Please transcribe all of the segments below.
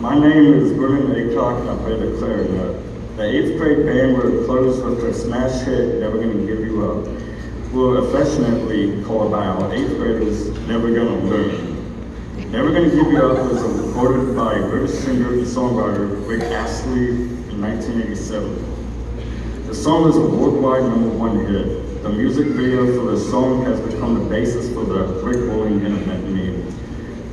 My name is William Aycock and I play the clarinet. The 8th grade band will close with the smash hit, Never Gonna Give You Up. We'll affectionately call by our 8th graders, Never Gonna Learn. Never Gonna Give You Up was recorded by British singer and songwriter Rick Astley in 1987. The song is a worldwide #1 hit. The music video for the song has become the basis for the Rick Rolling internet meme,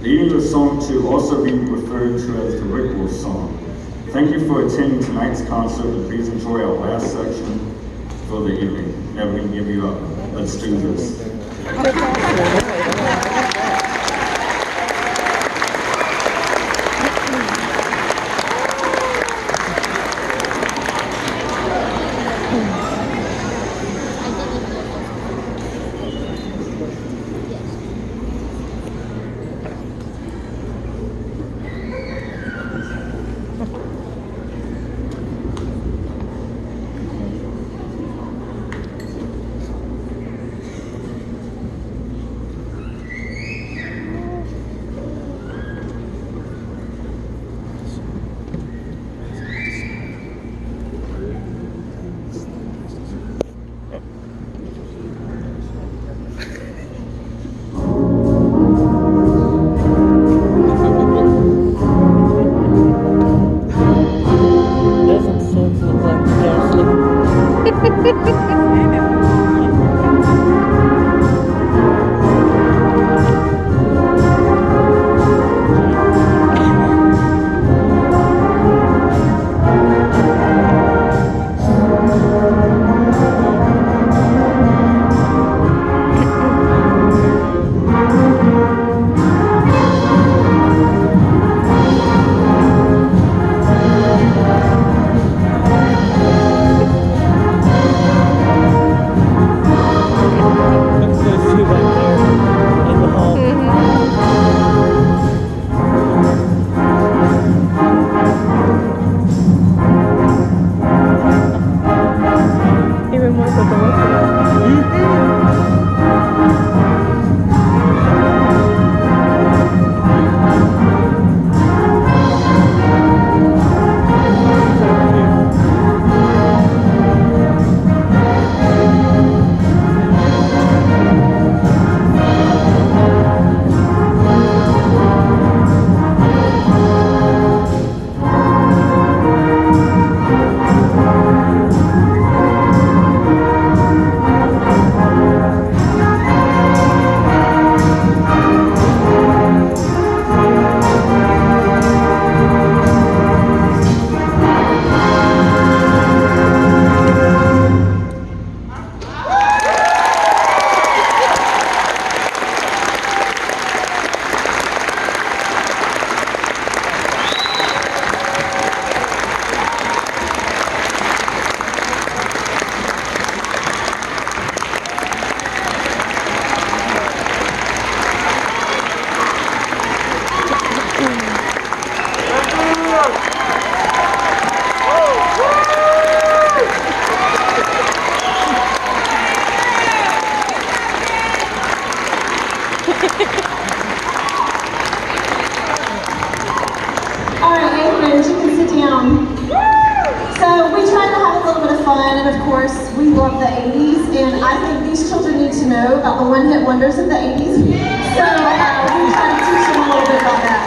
leading the song to also be referred to as the Rick Roll song. Thank you for attending tonight's concert, and please enjoy our last section for the evening. Never Gonna Give You Up. Let's do this. Wonders of the 80s. So we try to teach them a little bit about that.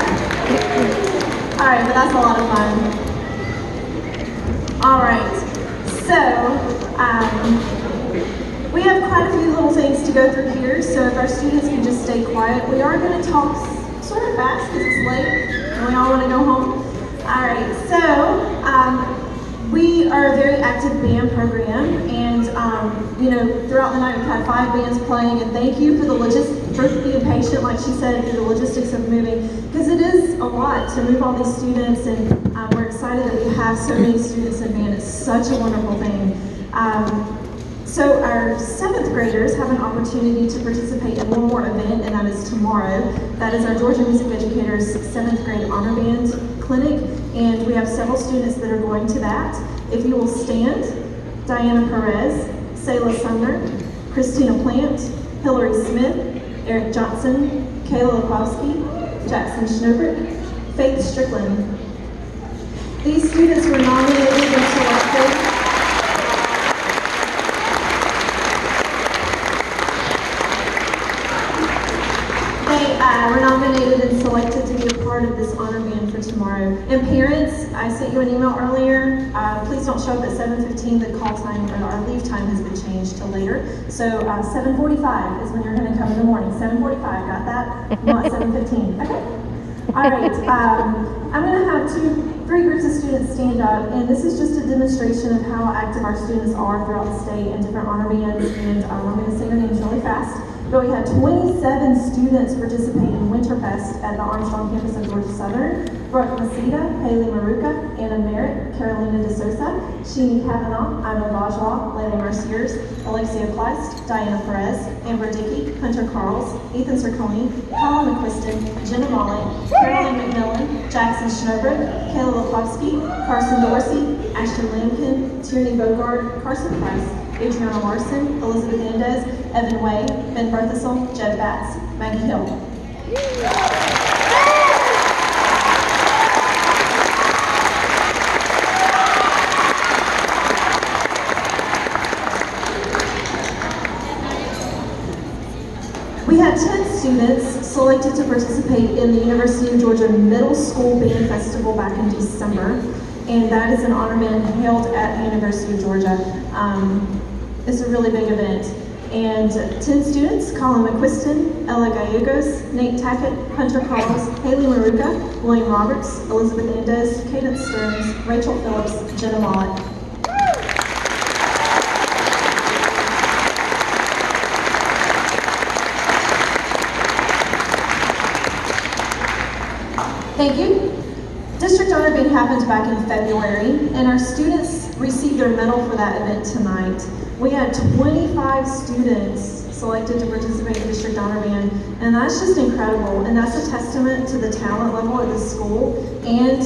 All right, but that's a lot of fun. All right, so we have quite a few little things to go through here, so if our students can just stay quiet. We are going to talk sort of fast because it's late and we all want to go home. All right, so we are a very active band program, and throughout the night we've had 5 bands playing, and thank you for for being patient, like she said, through the logistics of moving, because it is a lot to move all these students, and we're excited that we have so many students in band. It's such a wonderful thing. So our 7th graders have an opportunity to participate in one more event, and that is tomorrow. That is our Georgia Music Educators 7th grade honor band clinic, and we have several students that are going to that. If you will stand, Diana Perez, Sayla Sumner, Christina Plant, Hillary Smith, Eric Johnson, Kayla Lukowski, Jackson Schnobert, Faith Strickland, These students were nominated and selected. They were nominated and selected to be a part of this honor band for tomorrow. And parents, I sent you an email earlier. Please don't show up at 7:15. The call time or our leave time has been changed to later. So 7:45 is when you're going to come in the morning. 7:45, got that? Not 7:15. Okay. All right. I'm going to have three groups of students stand up, and this is just a demonstration of how active our students are throughout the state and different honor bands. And I'm going to say their names really fast. But we had 27 students participate in Winterfest at the Armstrong campus of Georgia Southern. Brooke Masita, Haley Maruka, Anna Merritt, Carolina DeSosa, Sheeny Kavanaugh, Ima Bajwa, Layla Merciers, Alexia Kleist, Diana Perez, Amber Dickey, Hunter Carls, Ethan Circoni, Colin McQuiston, Jenna Molly, Carolyn McMillan, Jackson Schnobrook, Kayla Lepofsky, Carson Dorsey, Ashton Lampkin, Tierney Bogard, Carson Price, Adriana Larson, Elizabeth Andez, Evan Way, Ben Berthesel, Jed Batts, Maggie Hill. We had 10 students selected to participate in the University of Georgia Middle School Band Festival back in December, and that is an honor band held at the University of Georgia. It's a really big event. And 10 students, Colin McQuiston, Ella Gallegos, Nate Tackett, Hunter Carls, Haley Maruka, William Roberts, Elizabeth Andez, Cadence Stearns, Rachel Phillips, Jenna Mollett. Thank you. District Honor Band happened back in February, and our students received their medal for that event tonight. We had 25 students selected to participate in District Honor Band, and that's just incredible. And that's a testament to the talent level at this school and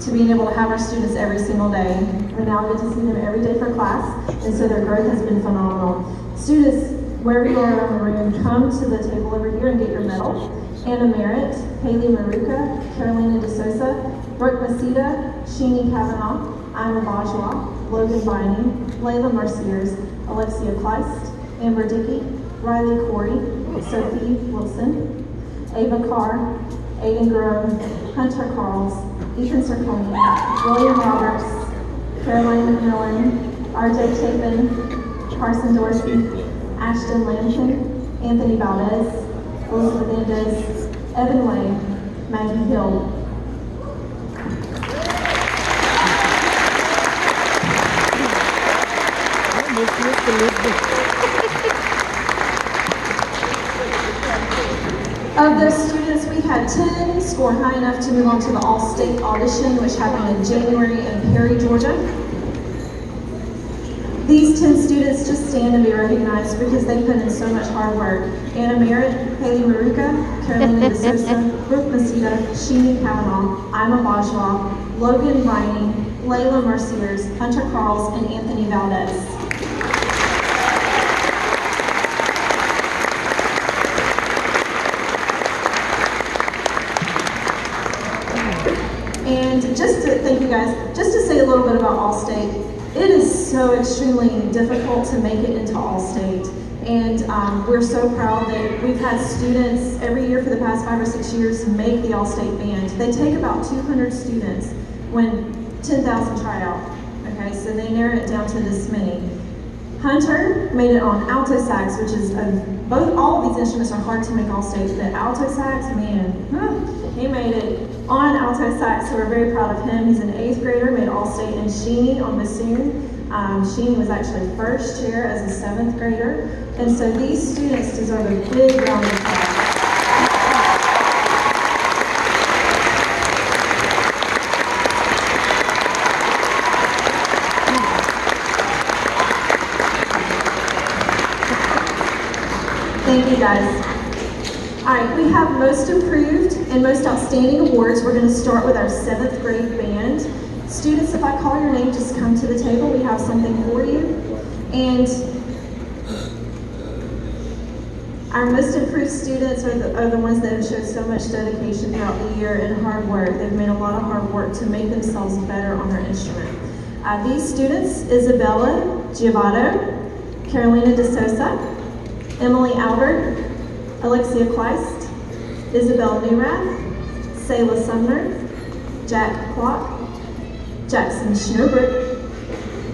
to being able to have our students every single day. We now get to see them every day for class, and so their growth has been phenomenal. Students, wherever you are around the room, come to the table over here and get your medal. Anna Merritt, Haley Maruka, Carolina DeSosa, Brooke Masita, Sheeny Kavanaugh, Ima Bajwa, Logan Binding, Layla Merciers, Alexia Kleist, Amber Dickey, Riley Corey, Sophie Wilson, Ava Carr, Aiden Grove, Hunter Carls, Ethan Circoni, William Roberts, Caroline McMillan, RJ Chapin, Carson Dorsey, Ashton Lampkin, Anthony Valdez, Elizabeth Andez, Evan Way, Maggie Hill. Of those students, we had 10 score high enough to move on to the All-State audition, which happened in January in Perry, Georgia. These 10 students just stand to be recognized because they put in so much hard work. Anna Merritt, Haley Maruka, Carolina DeSosa, Brooke Masita, Sheeny Kavanaugh, Ima Bajwa, Logan Viney, Layla Merciers, Hunter Carls, and Anthony Valdez. And just to thank you guys, just to say a little bit about All-State, it is so extremely difficult to make it into All-State. And we're so proud that we've had students every year for the past 5 or 6 years make the All-State band. They take about 200 students when 10,000 try out. Okay, so they narrow it down to this many. Hunter made it on alto sax, which is all of these instruments are hard to make All-State, but alto sax, man, he made it on alto sax, so we're very proud of him. He's an 8th grader, made All-State, and Sheeny on bassoon. Sheeny was actually first chair as a 7th grader, and so these students deserve a big round of applause. Thank you guys. All right, we have most improved and most outstanding awards. We're going to start with our 7th grade band. Students, if I call your name, just come to the table. We have something for you. And Our most improved students are the ones that have showed so much dedication throughout the year and hard work. They've made a lot of hard work to make themselves better on their instrument. These students, Isabella Giavato, Carolina De Sosa, Emily Albert, Alexia Kleist, Isabel Newrath, Sayla Sumner, Jack Clark, Jackson Schnurbrick,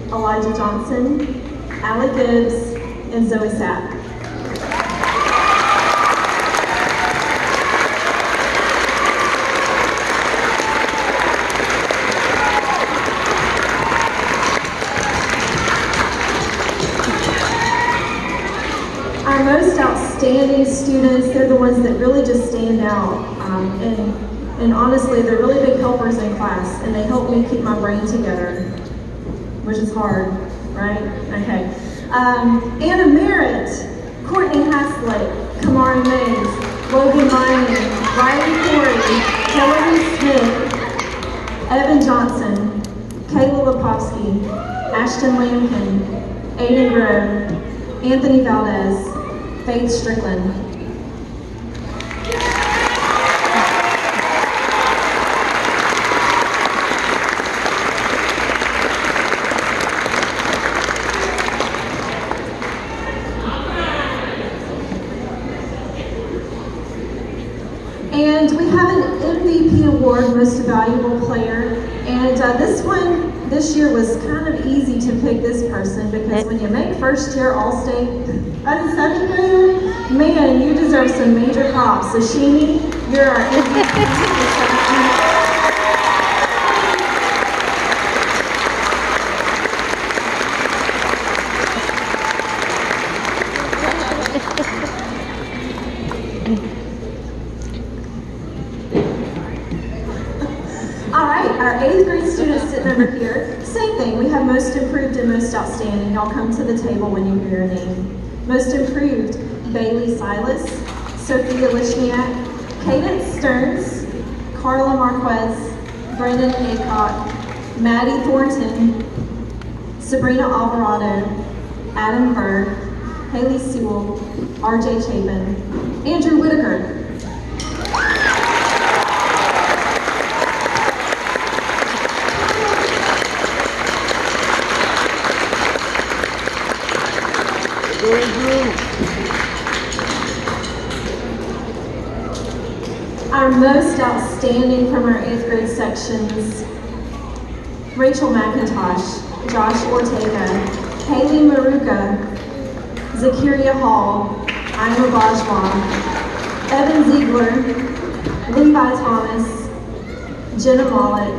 Elijah Johnson, Allie Gibbs, and Zoe Sapp. Our most outstanding students, they're the ones that really just stand out. And honestly, they're really big helpers in class, and they help me keep my brain together, which is hard, right? Okay. Anna Merritt, Courtney Haslett, Kamari Mays, Logan Miney, Riley Corey, Hillary Smith, Evan Johnson, Kayla Lepofsky, Ashton Lampkin, Aiden Grove, Anthony Valdez, Faith Strickland. And we have an MVP award, Most Valuable Player. And this year was kind of easy to pick this person because when you make first year All-State as a seventh grader, man, you deserve some major props. So Sheeny, you're our MVP. All right, our 8th grade students sitting over here, same thing. We have most improved and most outstanding. Y'all come to the table when you hear your name. Most improved, Bailey Silas, Sophia Lishniak, Cadence Stearns, Carla Marquez, Brendan Aycock, Maddie Thornton, Sabrina Alvarado, Adam Berg, Haley Sewell, RJ Chapin, Andrew Whitaker. Our most outstanding from our 8th grade sections, Rachel McIntosh, Josh Ortega, Haley Maruka, Zakiria Hall, Ina Bajwa, Evan Ziegler, Levi Thomas, Jenna Mollett,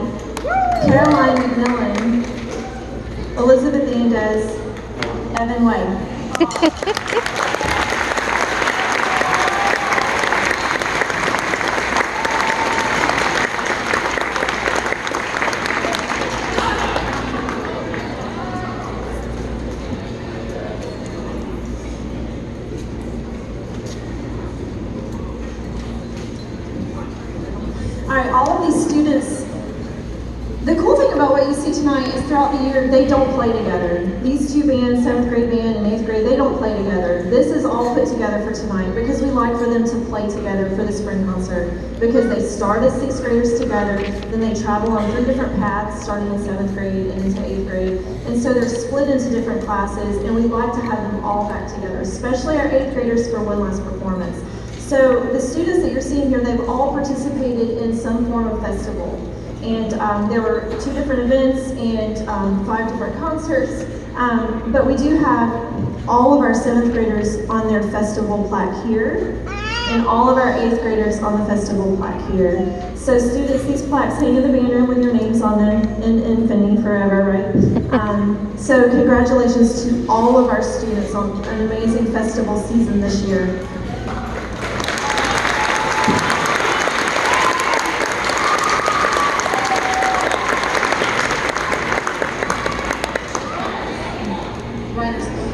Caroline McMillan, Elizabeth Andes, Evan Way. All right, all of these students, the cool thing about what you see tonight is throughout the year, they don't play together. These two bands, 7th grade band and 8th grade, they don't play together. This is all put together for tonight because we like for them to play together for the spring concert because they start as 6th graders together, then they travel on 3 different paths starting in 7th grade and into 8th grade. And so they're split into different classes and we like to have them all back together, especially our 8th graders for one last performance. So the students that you're seeing here, they've all participated in some form of festival. And there were 2 different events and 5 different concerts. But we do have all of our 7th graders on their festival plaque here, and all of our 8th graders on the festival plaque here. So students, these plaques hang in the band room with your names on them in infamy forever, right? So congratulations to all of our students on an amazing festival season this year.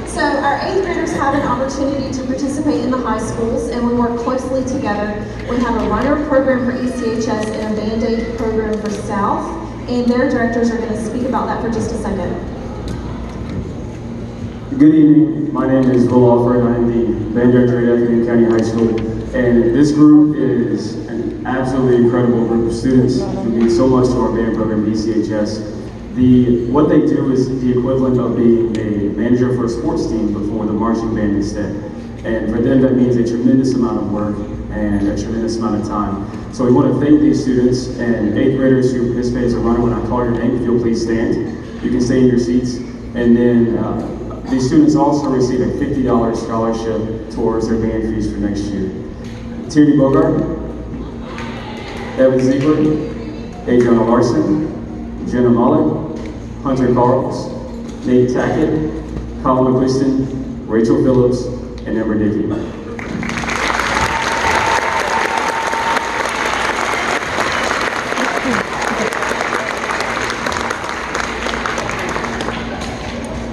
So our 8th graders have an opportunity to participate in the high schools and we work closely together. We have a runner program for ECHS and a Band-Aid program for South, and their directors are going to speak about that for just a second. Good evening. My name is Will Alford. I'm the band director at Effingham County High School. And this group is an absolutely incredible group of students who mean so much to our band program, BCHS. What they do is the equivalent of being a manager for a sports team, but for the marching band instead. And for them, that means a tremendous amount of work and a tremendous amount of time. So we want to thank these students and 8th graders who participate as a runner. When I call your name, if you'll please stand. You can stay in your seats. And then these students also receive a $50 scholarship towards their band fees for next year. Tierney Bogart, Evan Ziegler, Adriana Larson, Jenna Muller, Hunter Carls, Nate Tackett, Colin McQuiston, Rachel Phillips, and Ember Dickey.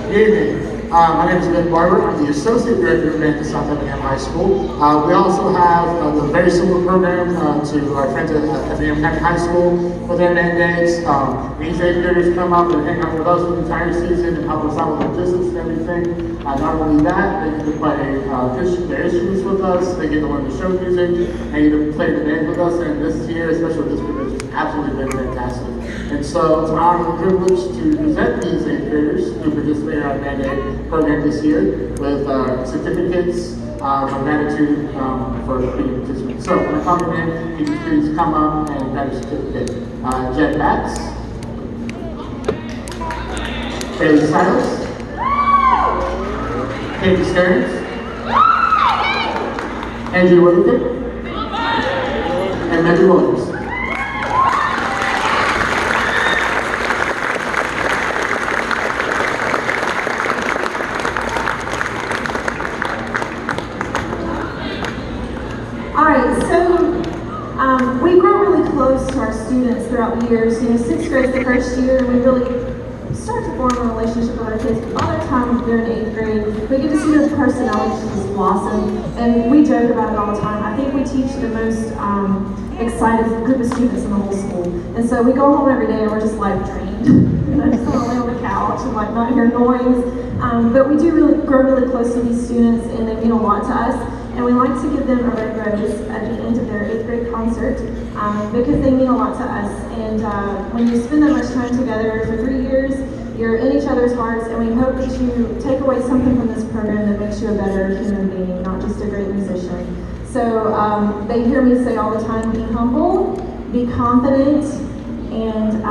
Good evening. My name is Ben Barber. I'm the Associate Director of Band at South Effingham High School. We also have a very similar program to our friends at Effingham County High School with their band days. These 8th graders come up and hang out with us for the entire season and help us out with logistics and everything. Not only that, they get to play their instruments with us, they get to learn the show music, and get to play the band with us. And this year, especially with this group, it's just absolutely been fantastic. And so it's my honor and privilege to present these 8th graders who participate in our band aid program this year with certificates of gratitude for being participants. So when I come in, you can please come up and grab a certificate. Jen Batts, Bailey Silas, Katie Stearns, Andrew Whittaker, and Maggie Williams. We grow really close to our students throughout the years. 6th grade is the first year, we really start to form a relationship with our kids. But by the time they're in 8th grade, we get to see their personalities just blossom. And we joke about it all the time. I think we teach the most excited group of students in the whole school. And so we go home every day and we're just like drained. And I just want to lay on the couch and like not hear noise. But we do really grow really close to these students, and they mean a lot to us. And we like to give them a red rose at the end of their 8th grade concert because they mean a lot to us. And when you spend that much time together for 3 years, you're in each other's hearts, and we hope that you take away something from this program that makes you a better human being, not just a great musician. So they hear me say all the time, be humble, be confident, and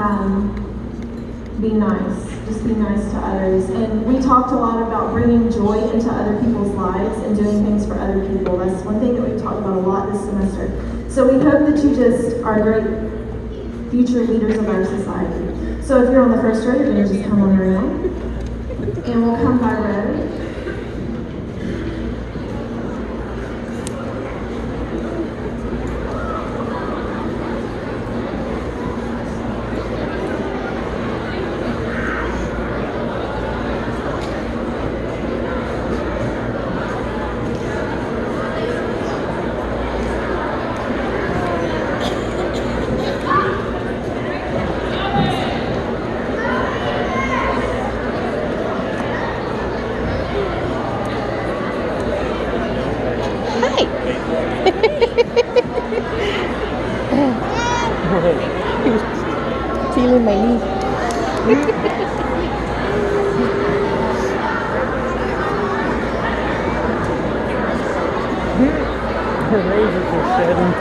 be nice. Just be nice to others. And we talked a lot about bringing joy into other people's lives and doing things for other people. That's one thing that we've talked about a lot this semester. So we hope that you just are great future leaders of our society. So if you're on the first row, you're going to just come on around. And we'll come by row. He was feeling my knee. Her razors are shedding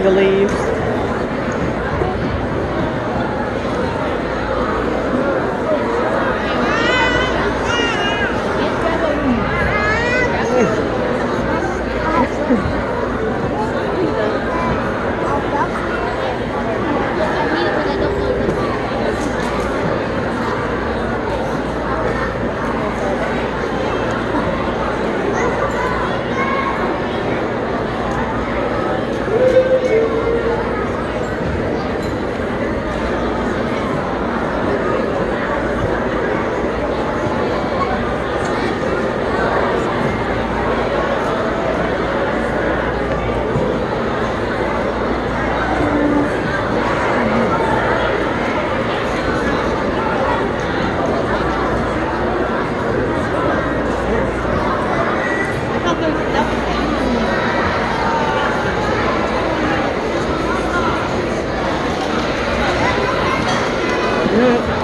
the leaves.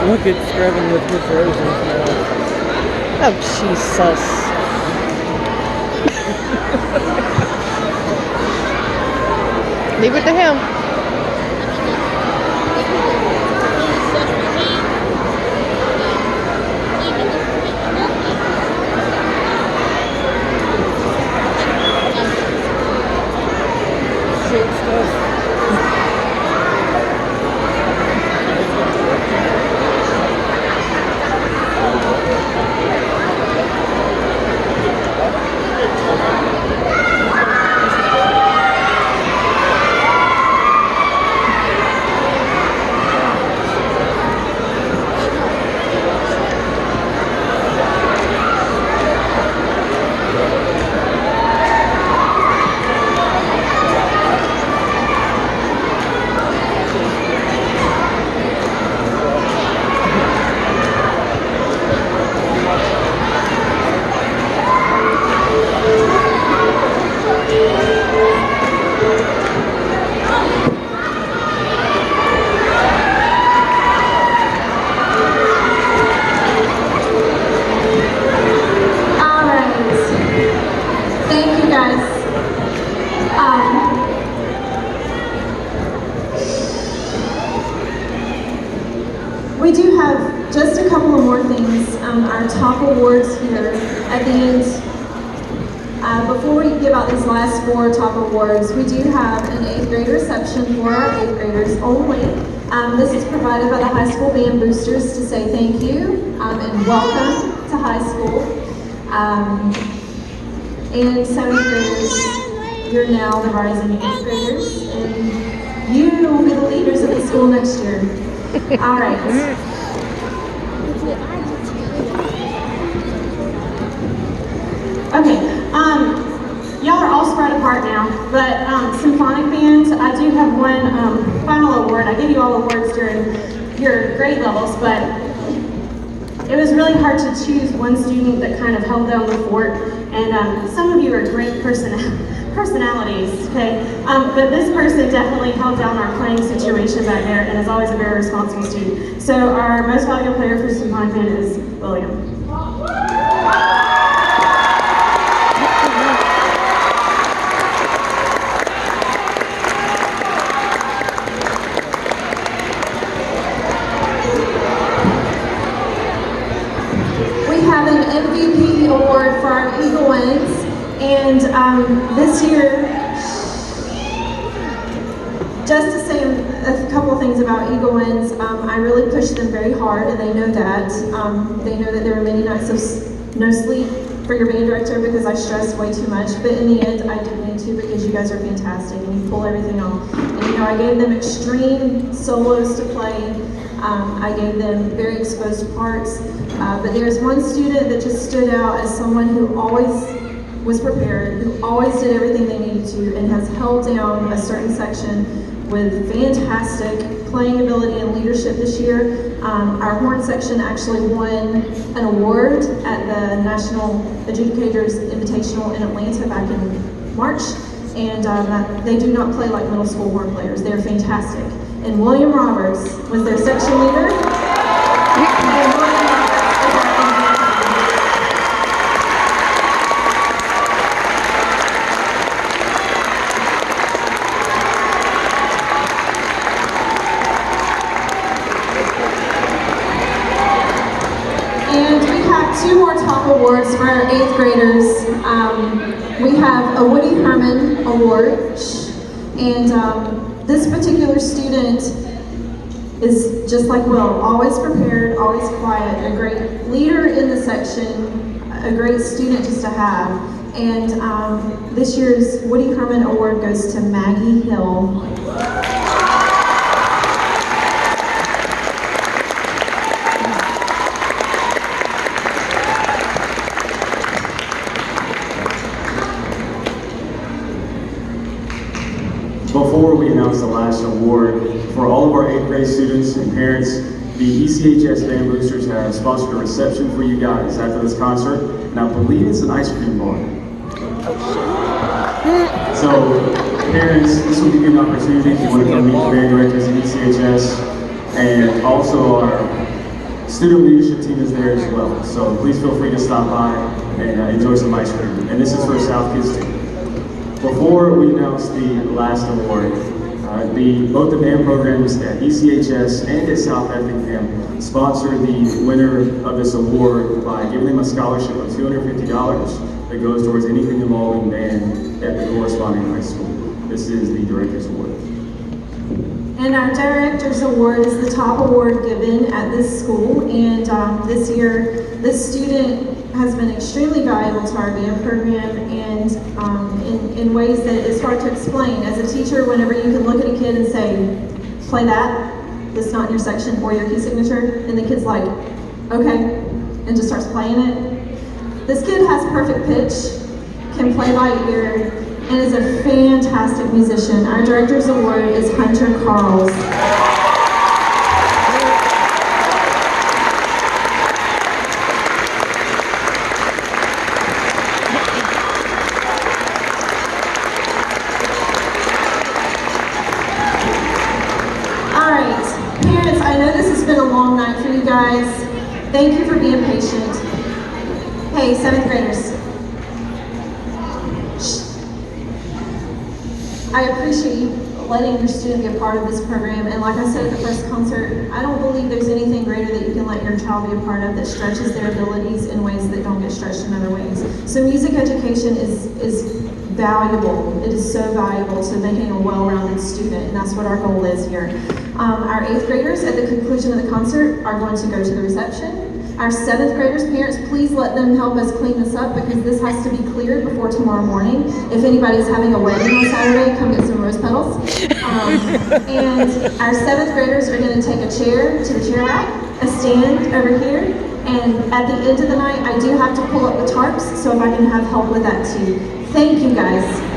Look at Scrubbing with his roses now. Oh, Jesus. Leave it to him. Shit stuff. All right. Thank you guys. We do have just a couple of more things. Our top awards here at the end. Before we give out these last 4 top awards, we do have an 8th grade reception for our 8th graders only. This is provided by the high school band boosters to say thank you and welcome to high school. And 7th graders, you're now the rising 8th graders, and you will be the leaders of the school next year. All right. Okay, y'all are all spread apart now, but symphonic band, I do have one final award. I gave you all awards during your grade levels, but it was really hard to choose one student that kind of held down the fort, and some of you are great personalities, okay? But this person definitely held down our playing situation back there and is always a very responsible student. So our most valuable player for symphonic band is William. Have an MVP award for our Eagle Wins, and this year, just to say a couple things about Eagle Wins, I really pushed them very hard, and they know that. They know that there were many nights of no sleep for your band director because I stressed way too much, but in the end, I didn't need to because you guys are fantastic and you pull everything off. And you know, I gave them extreme solos to play. I gave them very exposed parts, but there's one student that just stood out as someone who always was prepared, who always did everything they needed to, and has held down a certain section with fantastic playing ability and leadership this year. Our horn section actually won an award at the National Adjudicators Invitational in Atlanta back in March, and they do not play like middle school horn players. They're fantastic. And William Roberts was their section leader. And William Roberts is our And we have 2 more top awards for our 8th graders. We have a Woody Herman Award, and this particular student is just like Will, always prepared, always quiet, a great leader in the section, a great student just to have. And this year's Woody Herman Award goes to Maggie Hill. Before we announce the last award, for all of our 8th grade students and parents, the ECHS Band Boosters have sponsored a reception for you guys after this concert, and I believe it's an ice cream bar. So, parents, this will give you an opportunity if you want to come meet the band directors at ECHS, and also our student leadership team is there as well. So please feel free to stop by and enjoy some ice cream. And this is for South Kids too. Before we announce the last award, both the band programs at ECHS and at South Effingham sponsor the winner of this award by giving them a scholarship of $250 that goes towards anything involving band at the corresponding high school. This is the Director's Award. And our Director's Award is the top award given at this school. And this year, this student has been extremely valuable to our band program and in ways that it's hard to explain. As a teacher, whenever you can look at a kid and say, play that's not in your section or your key signature, and the kid's like, okay, and just starts playing it. This kid has perfect pitch, can play by ear, and is a fantastic musician. Our Director's Award is Hunter Carls. Guys, thank you for being patient. Hey, 7th graders. Shh. I appreciate you letting your student be a part of this program, and like I said at the first concert, I don't believe there's anything greater that you can let your child be a part of that stretches their abilities in ways that don't get stretched in other ways. So music education is valuable. It is so valuable to making a well-rounded student, and that's what our goal is here. Our 8th graders at the conclusion of the concert are going to go to the reception. Our 7th graders, parents, please let them help us clean this up because this has to be cleared before tomorrow morning. If anybody's having a wedding on Saturday, come get some rose petals. And our 7th graders are going to take a chair to the chair rack, a stand over here, and at the end of the night, I do have to pull up the tarps, so if I can have help with that too. Thank you, guys.